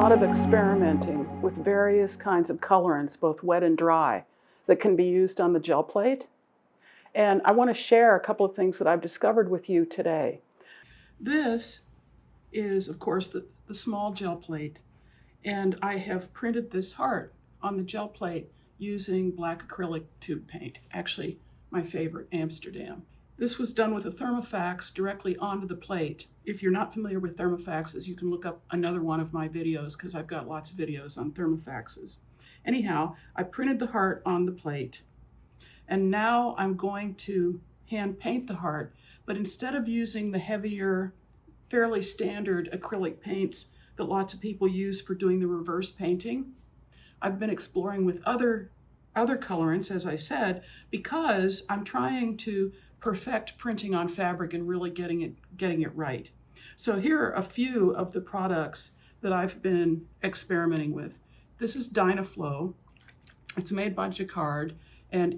lot of experimenting with various kinds of colorants, both wet and dry, that can be used on the gel plate. And I want to share a couple of things that I've discovered with you today. This is, of course, the small gel plate. And I have printed this heart on the gel plate using black acrylic tube paint. Actually, my favorite, Amsterdam. This was done with a thermofax directly onto the plate. If you're not familiar with thermofaxes, you can look up another one of my videos because I've got lots of videos on thermofaxes. Anyhow, I printed the heart on the plate, and now I'm going to hand paint the heart, but instead of using the heavier, fairly standard acrylic paints that lots of people use for doing the reverse painting, I've been exploring with other colorants, as I said, because I'm trying to perfect printing on fabric and really getting it right. So here are a few of the products that I've been experimenting with. This is Dunnewold. It's made by Jacquard, and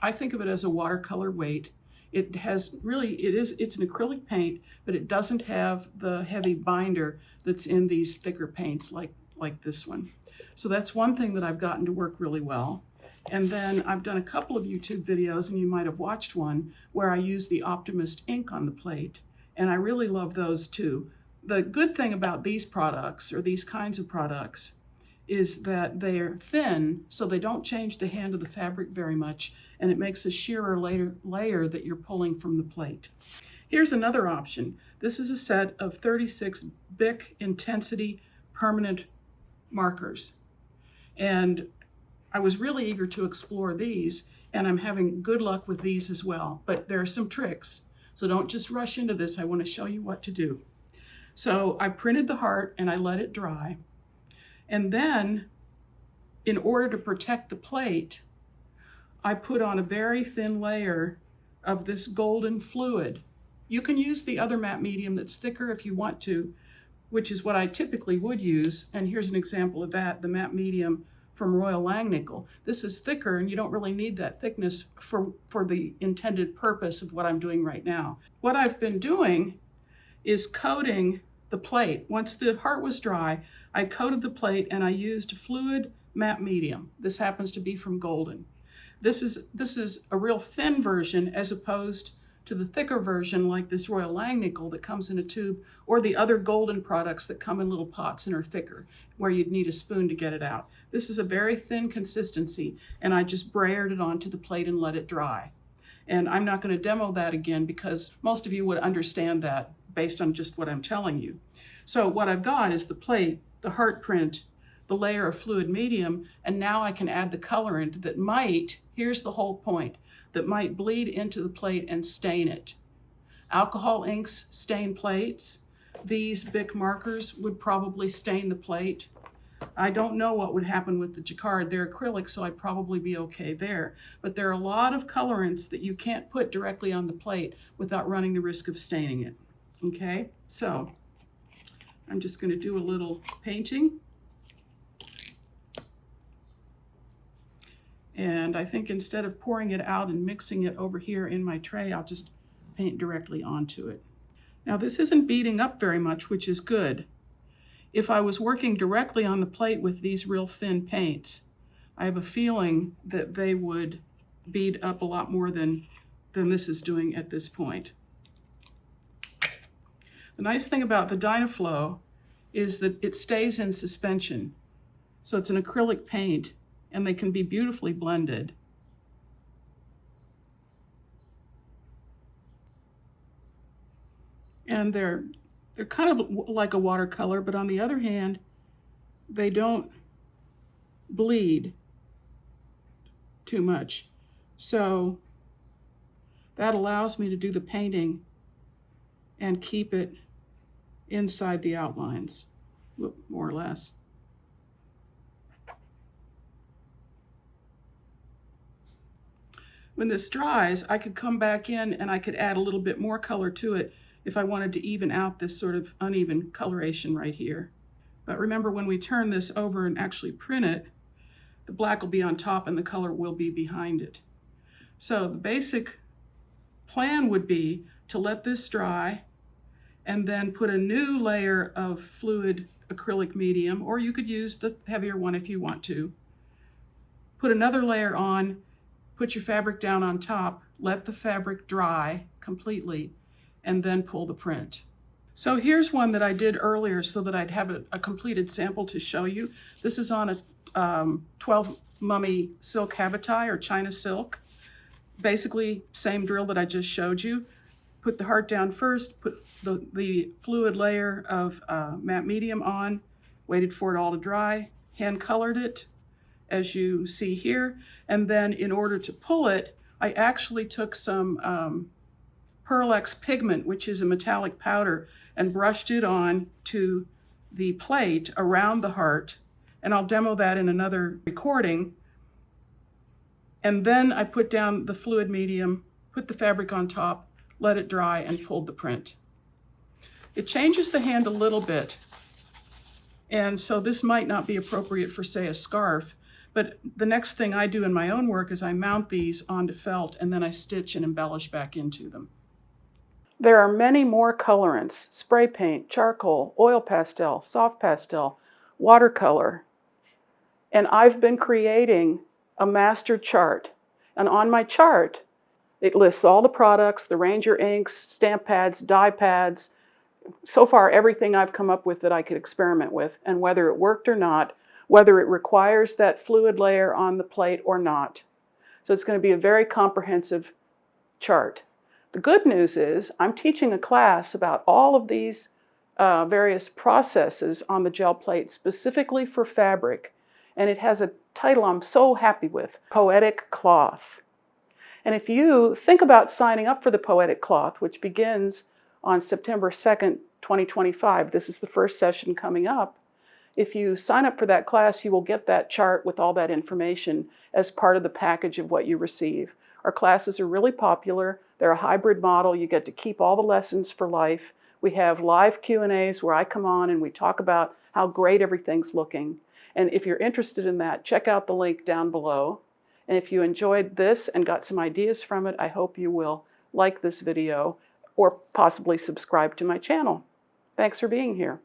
I think of it as a watercolor weight. It's an acrylic paint, but it doesn't have the heavy binder that's in these thicker paints like this one. So that's one thing that I've gotten to work really well. And then I've done a couple of YouTube videos, and you might have watched one where I use the Optimist ink on the plate. And I really love those too. The good thing about these products, or these kinds of products, is that they're thin, so they don't change the hand of the fabric very much, and it makes a sheerer layer that you're pulling from the plate. Here's another option. This is a set of 36 Bic Intensity permanent markers. And I was really eager to explore these, and I'm having good luck with these as well. But there are some tricks, so don't just rush into this. I want to show you what to do. So I printed the heart and I let it dry. And then, in order to protect the plate, I put on a very thin layer of this golden fluid. You can use the other matte medium that's thicker if you want to, which is what I typically would use. And here's an example of that, the matte medium from Royal Langnickel. This is thicker, and you don't really need that thickness for the intended purpose of what I'm doing right now. What I've been doing is coating the plate. Once the heart was dry, I coated the plate and I used fluid matte medium. This happens to be from Golden. This is a real thin version as opposed to the thicker version like this Royal Langnickel that comes in a tube, or the other Golden products that come in little pots and are thicker, where you'd need a spoon to get it out. This is a very thin consistency, and I just brayered it onto the plate and let it dry. And I'm not going to demo that again because most of you would understand that based on just what I'm telling you. So what I've got is the plate, the heart print, the layer of fluid medium, and now I can add the colorant that might, here's the whole point, that might bleed into the plate and stain it. Alcohol inks stain plates. These Bic markers would probably stain the plate. I don't know what would happen with the Jacquard. They're acrylic, so I'd probably be okay there. But there are a lot of colorants that you can't put directly on the plate without running the risk of staining it. Okay, so I'm just going to do a little painting. And I think instead of pouring it out and mixing it over here in my tray, I'll just paint directly onto it. Now this isn't beading up very much, which is good. If I was working directly on the plate with these real thin paints, I have a feeling that they would bead up a lot more than this is doing at this point. The nice thing about the Dunnewold is that it stays in suspension. So it's an acrylic paint, and they can be beautifully blended. And they're kind of like a watercolor, but on the other hand, they don't bleed too much. So that allows me to do the painting and keep it inside the outlines, more or less. When this dries, I could come back in and I could add a little bit more color to it if I wanted to even out this sort of uneven coloration right here. But remember, when we turn this over and actually print it, the black will be on top and the color will be behind it. So the basic plan would be to let this dry and then put a new layer of fluid acrylic medium, or you could use the heavier one if you want to. Put another layer on, put your fabric down on top, let the fabric dry completely, and then pull the print. So here's one that I did earlier so that I'd have a completed sample to show you. This is on a 12 mummy silk habitai or China silk. Basically, same drill that I just showed you. Put the heart down first, put the fluid layer of matte medium on, waited for it all to dry, hand colored it, as you see here. And then in order to pull it, I actually took some Pearl X pigment, which is a metallic powder, and brushed it on to the plate around the heart. And I'll demo that in another recording. And then I put down the fluid medium, put the fabric on top, let it dry, and pulled the print. It changes the hand a little bit. And so this might not be appropriate for, say, a scarf, but the next thing I do in my own work is I mount these onto felt and then I stitch and embellish back into them. There are many more colorants: spray paint, charcoal, oil pastel, soft pastel, watercolor. And I've been creating a master chart. And on my chart, it lists all the products, the Ranger inks, stamp pads, die pads, so far everything I've come up with that I could experiment with, and whether it worked or not, whether it requires that fluid layer on the plate or not. So it's going to be a very comprehensive chart. The good news is I'm teaching a class about all of these various processes on the gel plate specifically for fabric, and it has a title I'm so happy with, Poetic Cloth. And if you think about signing up for the Poetic Cloth, which begins on September 2nd, 2025, this is the first session coming up. If you sign up for that class, you will get that chart with all that information as part of the package of what you receive. Our classes are really popular. They're a hybrid model. You get to keep all the lessons for life. We have live Q&As where I come on and we talk about how great everything's looking. And if you're interested in that, check out the link down below. And if you enjoyed this and got some ideas from it, I hope you will like this video or possibly subscribe to my channel. Thanks for being here.